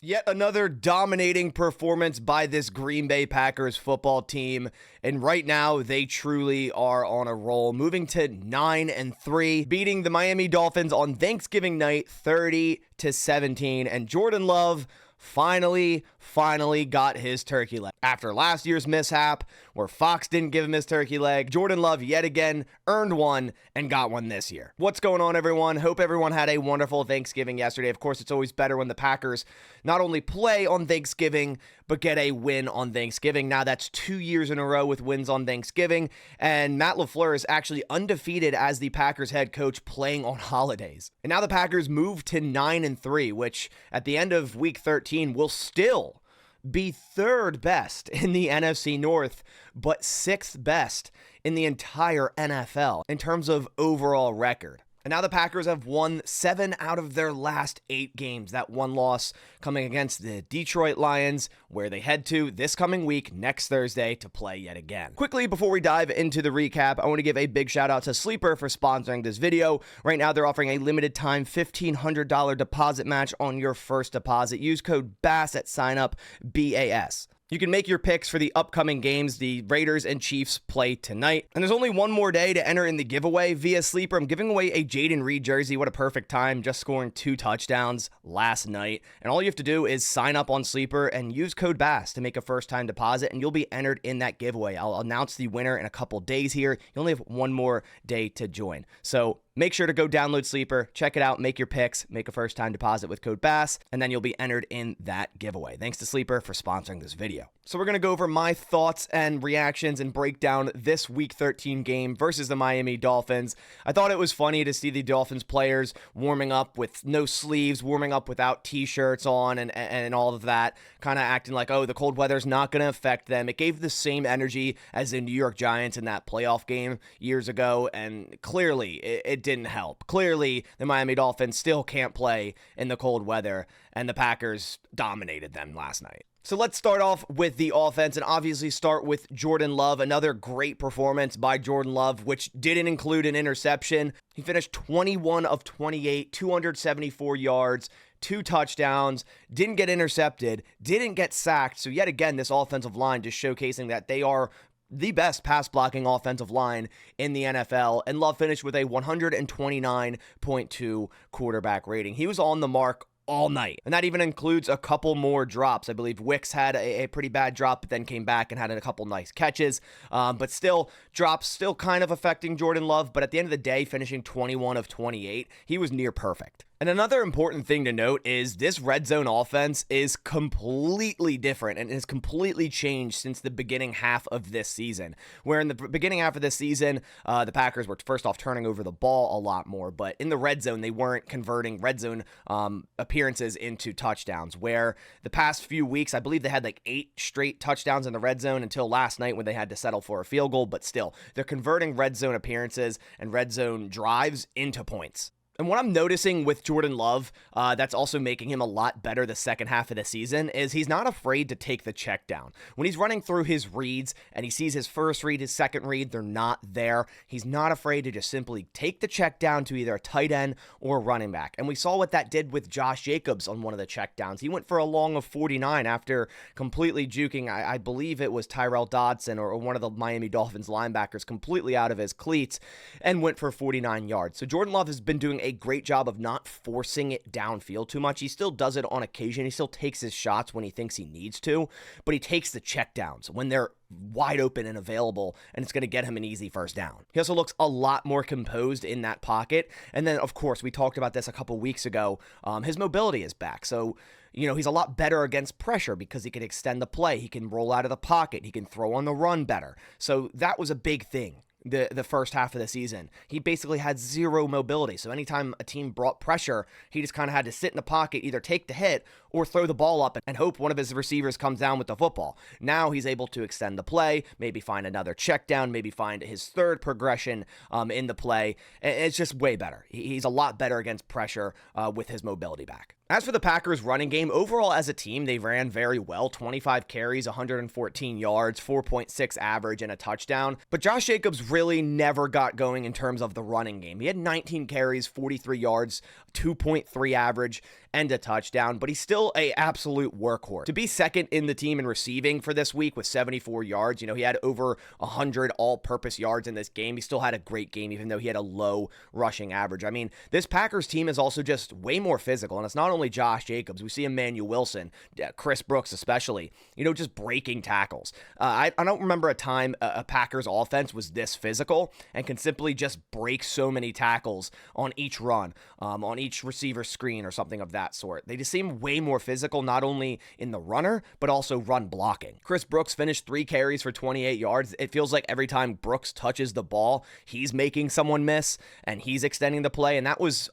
Yet another dominating performance by this Green Bay Packers football team. And right now, they truly are on a roll, moving to 9-3, beating the Miami Dolphins on Thanksgiving night 30-17. And Jordan Love finally got his turkey leg. After last year's mishap, where Fox didn't give him his turkey leg, Jordan Love yet again earned one and got one this year. What's going on, everyone? Hope everyone had a wonderful Thanksgiving yesterday. Of course, it's always better when the Packers not only play on Thanksgiving, but get a win on Thanksgiving. Now, that's 2 years in a row with wins on Thanksgiving, and Matt LaFleur is actually undefeated as the Packers head coach playing on holidays. And now the Packers move to 9-3, which at the end of week 13 will still be third best in the NFC North, but sixth best in the entire NFL in terms of overall record. And now the Packers have won 7 out of their last 8 games. That one loss coming against the Detroit Lions, where they head to this coming week, next Thursday, to play yet again. Quickly, before we dive into the recap, I want to give a big shout out to Sleeper for sponsoring this video. Right now, they're offering a limited time $1,500 deposit match on your first deposit. Use code BASS at sign up, BAS. You can make your picks for the upcoming games. The Raiders and Chiefs play tonight. And there's only one more day to enter in the giveaway via Sleeper. I'm giving away a Jaden Reed jersey. What a perfect time, just scoring 2 touchdowns last night. And all you have to do is sign up on Sleeper and use code BASS to make a first-time deposit, and you'll be entered in that giveaway. I'll announce the winner in a couple days here. You only have one more day to join. So make sure to go download Sleeper, check it out, make your picks, make a first-time deposit with code BASS, and then you'll be entered in that giveaway. Thanks to Sleeper for sponsoring this video. So we're going to go over my thoughts and reactions and break down this Week 13 game versus the Miami Dolphins. I thought it was funny to see the Dolphins players warming up with no sleeves, warming up without t-shirts on and all of that, kind of acting like, oh, the cold weather's not going to affect them. It gave the same energy as the New York Giants in that playoff game years ago, and clearly it didn't help. Clearly, the Miami Dolphins still can't play in the cold weather, and the Packers dominated them last night. So let's start off with the offense and obviously start with Jordan Love. Another great performance by Jordan Love, which didn't include an interception. He finished 21 of 28, 274 yards, 2 touchdowns, didn't get intercepted, didn't get sacked. So yet again, this offensive line just showcasing that they are the best pass blocking offensive line in the NFL, and Love finished with a 129.2 quarterback rating. He was on the mark all night, and that even includes a couple more drops. I believe Wicks had a pretty bad drop, but then came back and had a couple nice catches, but still, drops still kind of affecting Jordan Love, but at the end of the day, finishing 21 of 28, he was near perfect. And another important thing to note is this red zone offense is completely different and has completely changed since the beginning half of this season, where in the beginning half of this season, the Packers were first off turning over the ball a lot more, but in the red zone, they weren't converting red zone appearances into touchdowns, where the past few weeks, I believe they had like 8 straight touchdowns in the red zone until last night when they had to settle for a field goal, but still, they're converting red zone appearances and red zone drives into points. And what I'm noticing with Jordan Love, that's also making him a lot better the second half of the season, is he's not afraid to take the check down. When he's running through his reads and he sees his first read, his second read, they're not there, he's not afraid to just simply take the check down to either a tight end or running back. And we saw what that did with Josh Jacobs on one of the check downs. He went for a long of 49 after completely juking, I believe it was Tyrell Dodson or one of the Miami Dolphins linebackers, completely out of his cleats, and went for 49 yards. So Jordan Love has been doing a great job of not forcing it downfield too much. He still does it on occasion. He still takes his shots when he thinks he needs to, but he takes the check downs when they're wide open and available, and it's going to get him an easy first down. He also looks a lot more composed in that pocket. And then, of course, we talked about this a couple weeks ago. His mobility is back. So, he's a lot better against pressure because he can extend the play. He can roll out of the pocket. He can throw on the run better. So that was a big thing. The first half of the season, he basically had zero mobility. So anytime a team brought pressure, he just kind of had to sit in the pocket, either take the hit or throw the ball up and hope one of his receivers comes down with the football. Now he's able to extend the play, maybe find another check down, maybe find his third progression in the play. It's just way better. He's a lot better against pressure with his mobility back. As for the Packers running game, overall as a team, they ran very well. 25 carries, 114 yards, 4.6 average, and a touchdown. But Josh Jacobs really never got going in terms of the running game. He had 19 carries, 43 yards, 2.3 average, and a touchdown, but he's still a absolute workhorse. To be second in the team in receiving for this week with 74 yards, he had over 100 all-purpose yards in this game. He still had a great game, even though he had a low rushing average. I mean, this Packers team is also just way more physical, and it's not only Josh Jacobs. We see Emmanuel Wilson, Chris Brooks especially, just breaking tackles. I don't remember a time a Packers offense was this physical and can simply just break so many tackles on each run, on each receiver screen or something of that sort. They just seem way more physical, not only in the runner, but also run blocking. Chris Brooks finished 3 carries for 28 yards. It feels like every time Brooks touches the ball, he's making someone miss and he's extending the play. And that was,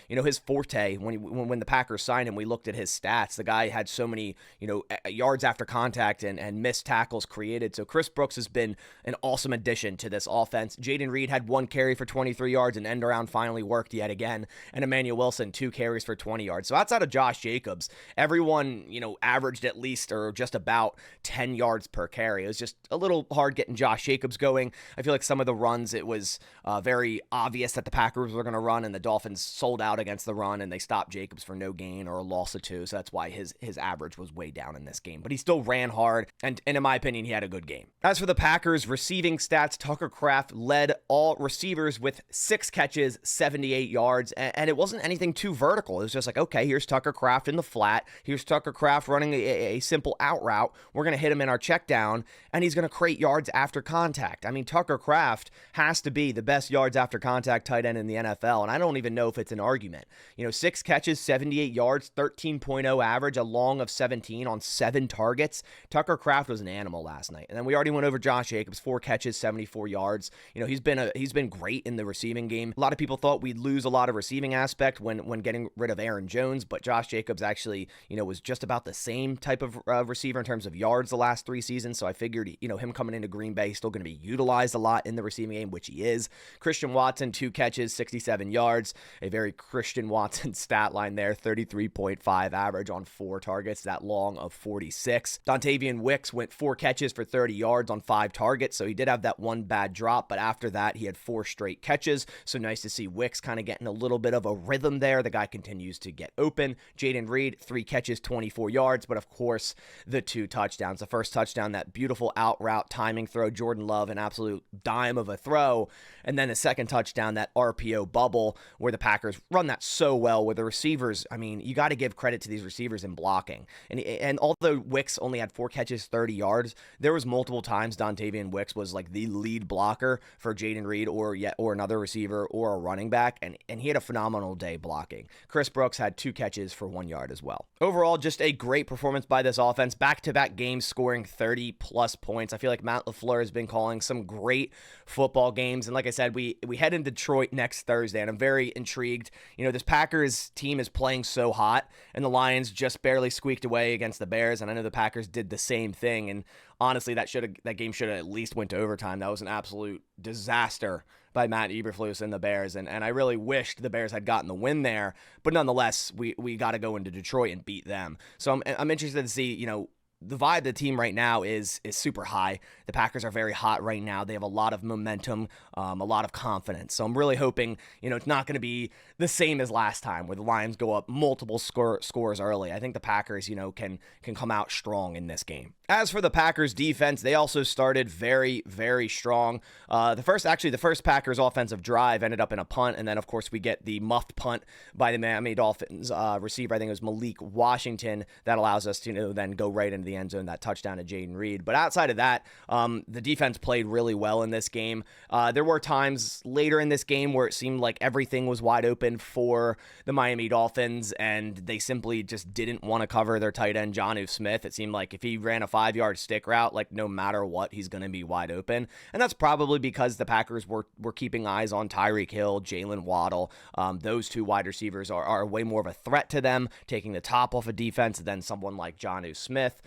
his forte when the Packers signed him. We looked at his stats. The guy had so many, yards after contact and missed tackles created. So Chris Brooks has been an awesome addition to this offense. Jaden Reed had 1 carry for 23 yards, and end around finally worked yet again. And Emmanuel Wilson, 2 carries for 20 yards. So outside of Josh Jacobs, everyone, averaged at least or just about 10 yards per carry. It was just a little hard getting Josh Jacobs going. I feel like some of the runs, it was very obvious that the Packers were going to run, and the Dolphins sold out against the run, and they stopped Jacobs for no gain or a loss of 2. So that's why his average was way down in this game. But he still ran hard, and in my opinion, he had a good game. As for the Packers receiving stats, Tucker Kraft led all receivers with 6 catches, 78 yards, and it wasn't anything too vertical. It was just like, okay, here's Tucker Kraft in the flat. Here's Tucker Kraft running a simple out route. We're going to hit him in our check down, and he's going to create yards after contact. I mean, Tucker Kraft has to be the best yards after contact tight end in the NFL, and I don't even know if it's an argument. 6 catches, 78 yards, 13.0 average, a long of 17 on 7 targets. Tucker Kraft was an animal last night. And then we already went over Josh Jacobs, 4 catches, 74 yards. He's been great in the receiving game. A lot of people thought we'd lose a lot of receiving aspect when getting rid of Aaron Jones, but Josh Jacobs actually, was just about the same type of receiver in terms of yards the last 3 seasons. So I figured, him coming into Green Bay still going to be utilized a lot in the receiving game, which he is. Christian Watson, 2 catches, 67 yards, a very Christian Watson stat line there, 33.5 average on 4 targets, that long of 46. Dontavian Wicks went 4 catches for 30 yards on 5 targets, so he did have that one bad drop, but after that, he had 4 straight catches, so nice to see Wicks kind of getting a little bit of a rhythm there. The guy continues to get open. Jaden Reed, 3 catches, 24 yards, but of course, the 2 touchdowns. The first touchdown, that beautiful out route timing throw, Jordan Love, an absolute dime of a throw, and then the second touchdown, that RPO bubble, where the Packers run that so well, where the receivers, I mean, you got to give credit to these receivers in blocking. And although Wicks only had 4 catches, 30 yards, there was multiple times Dontavian Wicks was like the lead blocker for Jaden Reed or another receiver or a running back, and he had a phenomenal day blocking. Chris Brooks had 2 catches for 1 yard as well. Overall, just a great performance by this offense. Back-to-back games scoring 30-plus points. I feel like Matt LaFleur has been calling some great football games, and like I said, we head into Detroit next Thursday, and I'm very intrigued. This Packers team is playing so hot, and the Lions just barely squeaked away against the Bears, and I know the Packers did the same thing, and honestly, that game should have at least went to overtime. That was an absolute disaster by Matt Eberflus and the Bears, and I really wished the Bears had gotten the win there, but nonetheless, we got to go into Detroit and beat them. So I'm interested to see, the vibe of the team right now is super high. The Packers are very hot right now. They have a lot of momentum, a lot of confidence. So I'm really hoping, it's not going to be the same as last time where the Lions go up multiple scores early. I think the Packers, can come out strong in this game. As for the Packers defense, they also started very, very strong. The first Packers offensive drive ended up in a punt, and then of course we get the muffed punt by the Miami Dolphins receiver. I think it was Malik Washington that allows us to then go right into the end zone, that touchdown to Jaden Reed. But outside of that, the defense played really well in this game. There were times later in this game where it seemed like everything was wide open for the Miami Dolphins, and they simply just didn't want to cover their tight end, Jonnu Smith. It seemed like if he ran a 5-yard stick route, like no matter what, he's going to be wide open. And that's probably because the Packers were keeping eyes on Tyreek Hill, Jalen Waddle. Those 2 wide receivers are way more of a threat to them, taking the top off of defense than someone like Jonnu Smith.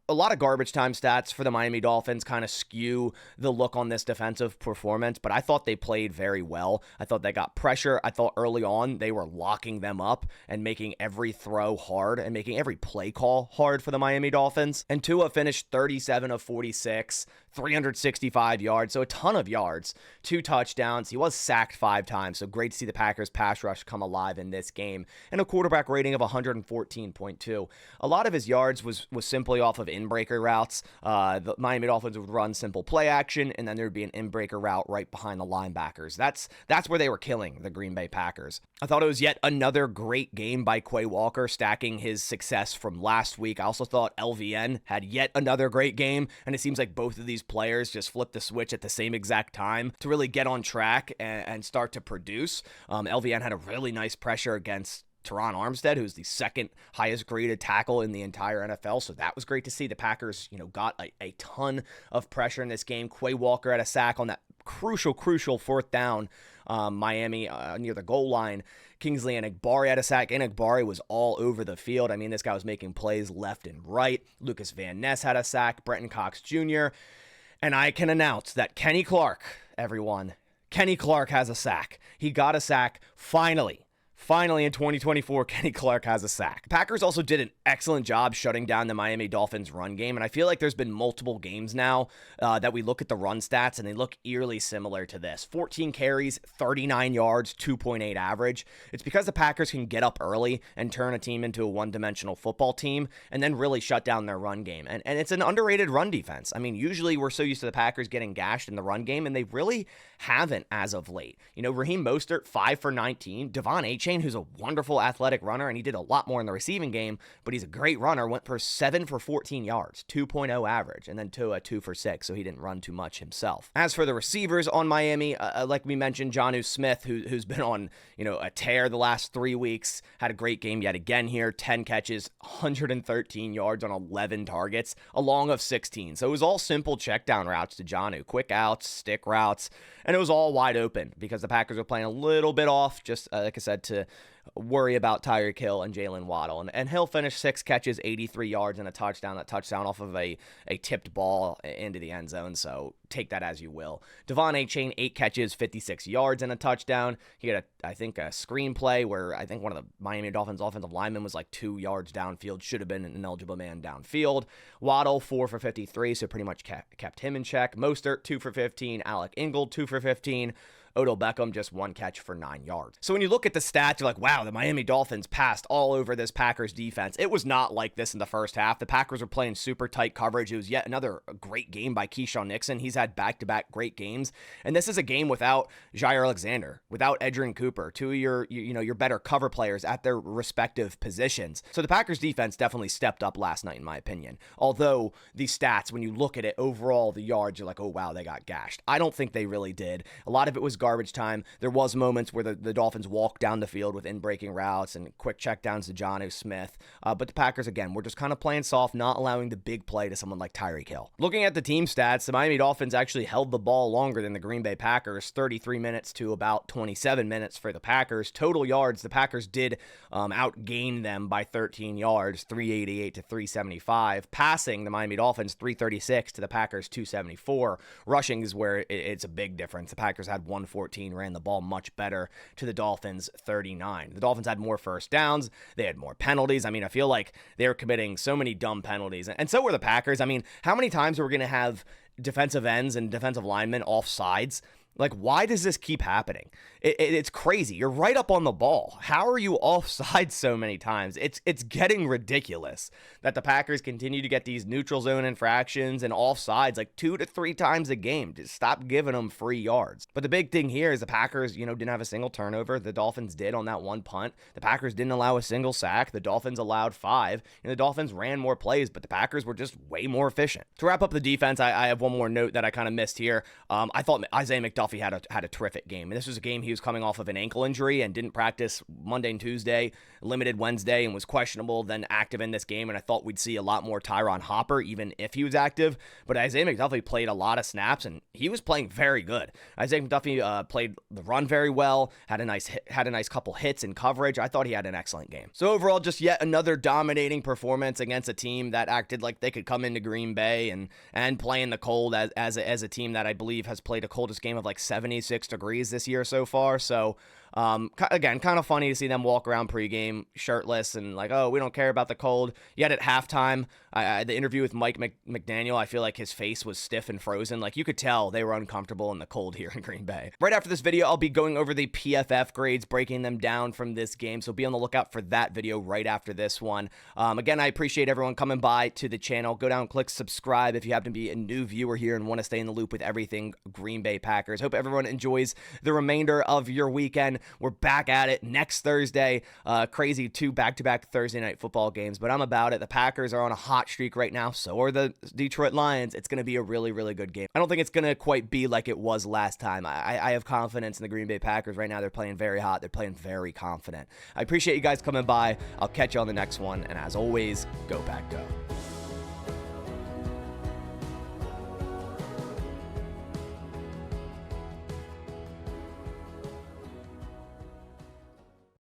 a lot of garbage time stats for the Miami Dolphins kind of skew the look on this defensive performance, but I thought they played very well. I thought they got pressure. I thought early on they were locking them up and making every throw hard and making every play call hard for the Miami Dolphins. And Tua finished 37 of 46, 365 yards, so a ton of yards, 2 touchdowns. He was sacked 5 times, so great to see the Packers pass rush come alive in this game, and a quarterback rating of 114.2. A lot of his yards was simply off of in-breaker routes. The Miami Dolphins would run simple play action, and then there'd be an in-breaker route right behind the linebackers. That's where they were killing the Green Bay Packers. I thought it was yet another great game by Quay Walker, stacking his success from last week. I also thought LVN had yet another great game, and it seems like both of these players just flipped the switch at the same exact time to really get on track and start to produce. LVN had a really nice pressure against Teron Armstead, who's the second highest graded tackle in the entire NFL. So that was great to see. The Packers, got a ton of pressure in this game. Quay Walker had a sack on that crucial 4th down, Miami near the goal line. Kingsley Enagbare had a sack. Enagbare was all over the field. I mean, this guy was making plays left and right. Lucas Van Ness had a sack. Brenton Cox Jr. And I can announce that Kenny Clark, everyone, Kenny Clark has a sack. He got a sack finally. Finally, in 2024, Kenny Clark has a sack. Packers also did an excellent job shutting down the Miami Dolphins run game, and I feel like there's been multiple games now that we look at the run stats, and they look eerily similar to this. 14 carries, 39 yards, 2.8 average. It's because the Packers can get up early and turn a team into a one-dimensional football team and then really shut down their run game. And it's an underrated run defense. I mean, usually we're so used to the Packers getting gashed in the run game, and they really haven't as of late. Raheem Mostert, 5 for 19. Devon Achane, who's a wonderful athletic runner, and he did a lot more in the receiving game, but he's a great runner, went for 7 for 14 yards, 2.0 average, and then Tua 2 for 6, so he didn't run too much himself. As for the receivers on Miami, like we mentioned, Jonnu Smith, who's been on a tear the last 3 weeks, had a great game yet again here, 10 catches, 113 yards on 11 targets, a long of 16. So it was all simple check down routes to Jonnu, quick outs, stick routes, and it was all wide open because the Packers were playing a little bit off, just like I said, to worry about Tyreek Hill and Jalen Waddle. And Hill finished 6 catches, 83 yards, and a touchdown. That touchdown off of a tipped ball into the end zone, so take that as you will. Devon Achane, 8 catches, 56 yards, and a touchdown. He had, a screenplay where I think one of the Miami Dolphins offensive linemen was like 2 yards downfield, should have been an eligible man downfield. Waddle, 4 for 53, so pretty much kept him in check. Mostert, 2 for 15. Alec Ingold, 2 for 15. Odell Beckham, just 1 catch for 9 yards. So when you look at the stats, you're like, wow, the Miami Dolphins passed all over this Packers defense. It was not like this in the first half. The Packers were playing super tight coverage. It was yet another great game by Keyshawn Nixon. He's had back-to-back great games. And this is a game without Jair Alexander, without Edgerrin Cooper, 2 of your better cover players at their respective positions. So the Packers defense definitely stepped up last night, in my opinion. Although the stats, when you look at it overall, the yards, you're like, oh, wow, they got gashed. I don't think they really did. A lot of it was garbage time. There was moments where the Dolphins walked down the field with in-breaking routes and quick checkdowns to Jonnu Smith. But the Packers, again, were just kind of playing soft, not allowing the big play to someone like Tyreek Hill. Looking at the team stats, the Miami Dolphins actually held the ball longer than the Green Bay Packers, 33 minutes to about 27 minutes for the Packers. Total yards, the Packers did outgain them by 13 yards, 388 to 375. Passing, the Miami Dolphins, 336 to the Packers, 274. Rushing is where it's a big difference. The Packers had 114, ran the ball much better to the Dolphins, 39. The Dolphins had more first downs. They had more penalties. I mean, I feel like they were committing so many dumb penalties. And so were the Packers. I mean, how many times are we going to have defensive ends and defensive linemen off sides? Like, why does this keep happening? It's crazy. You're right up on the ball. How are you offside so many times? It's getting ridiculous that the Packers continue to get these neutral zone infractions and offsides like 2 to 3 times a game. Just stop giving them free yards. But the big thing here is the Packers, didn't have a single turnover. The Dolphins did on that one punt. The Packers didn't allow a single sack. The Dolphins allowed 5. And the Dolphins ran more plays, but the Packers were just way more efficient. To wrap up the defense, I have one more note that I kind of missed here. I thought Isaiah McDuffie Duffy had a terrific game. And this was a game he was coming off of an ankle injury and didn't practice Monday and Tuesday, limited Wednesday, and was questionable, then active in this game. And I thought we'd see a lot more Tyron Hopper, even if he was active. But Isaiah McDuffie played a lot of snaps, and he was playing very good. Isaiah McDuffie played the run very well, had a nice couple hits in coverage. I thought he had an excellent game. So overall, just yet another dominating performance against a team that acted like they could come into Green Bay and play in the cold as a team that I believe has played a coldest game of like 76 degrees this year so far. So again, kind of funny to see them walk around pregame shirtless and like, oh, we don't care about the cold. Yet at halftime, the interview with Mike McDaniel, I feel like his face was stiff and frozen. Like you could tell they were uncomfortable in the cold here in Green Bay. Right after this video, I'll be going over the PFF grades, breaking them down from this game. So be on the lookout for that video right after this one. Again, I appreciate everyone coming by to the channel. Go down, click subscribe if you happen to be a new viewer here and want to stay in the loop with everything Green Bay Packers. Hope everyone enjoys the remainder of your weekend. We're back at it next Thursday. Crazy 2 back-to-back Thursday night football games, but I'm about it. The Packers are on a hot streak right now. So are the Detroit Lions. It's going to be a really, really good game. I don't think it's going to quite be like it was last time. I have confidence in the Green Bay Packers right now. They're playing very hot. They're playing very confident. I appreciate you guys coming by. I'll catch you on the next one. And as always, go Pack Go.